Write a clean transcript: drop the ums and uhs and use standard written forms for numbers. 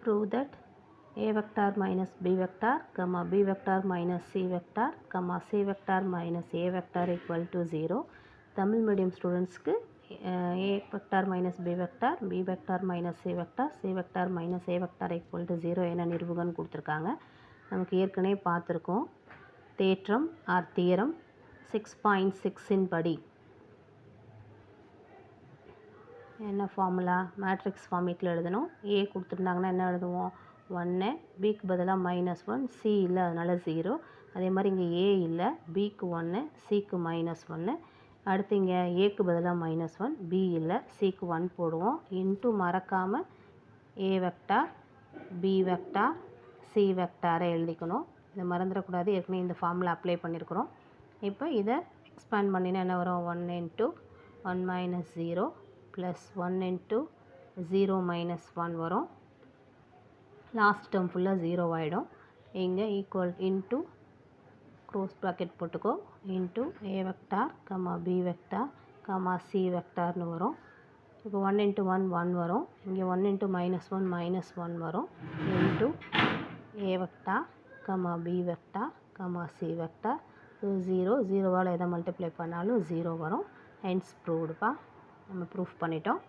Prove that a vector minus b vector, comma b vector minus c vector, comma c vector minus a vector equal to 0. Tamil medium ஸ்டூடெண்ட்ஸ்க்கு a vector minus b vector, b vector minus c vector, c vector minus a vector equal to 0 என நிரூபகன்னு கொடுத்துருக்காங்க. நமக்கு ஏற்கனவே பார்த்துருக்கோம். தேற்றம் R theorem 6.6 படி என்ன formula matrix ஃபார்மேட்டில் எழுதணும். ஏ கொடுத்துருந்தாங்கன்னா என்ன எழுதுவோம், 1, பிக்கு பதிலாக -1, சி இல்லை அதனால் 0. அதே மாதிரி இங்கே ஏ இல்லை, பிக்கு 1, சிக்கு -1. அடுத்து இங்கே ஏக்கு பதிலாக -1, பி இல்லை, சிக்கு 1 போடுவோம். இன்ட்டு மறக்காமல் ஏ வெக்டார், பி வெக்டார், சி வெக்டாரை எழுதிக்கணும். இதை மறந்துடக்கூடாது, ஏற்கனவே இந்த ஃபார்முலா அப்ளை பண்ணியிருக்கிறோம். இப்போ இதை எக்ஸ்பேண்ட் பண்ணினா என்ன வரும், 1 × 1 - 0 ப்ளஸ் 1 × 0 - 1 வரும். லாஸ்ட் டேர்ம் ஃபுல்லாக 0 ஆகிடும். இங்கே ஈக்குவல் இன்ட்டு க்ளோஸ் ப்ராக்கெட் போட்டுக்கோ, into A vector comma B vector comma C வெக்டார்னு வரும். இப்போ 1 × 1 1 வரும். இங்கே 1 × -1 -1 வரும். Into A vector comma B vector comma C vector. So 0 0வால் எதை மல்டிப்ளை பண்ணாலும் 0 வரும். ஹென்ஸ் ப்ரூவ்டுப்பா. நம்ம ப்ரூஃப் பண்ணிட்டோம்.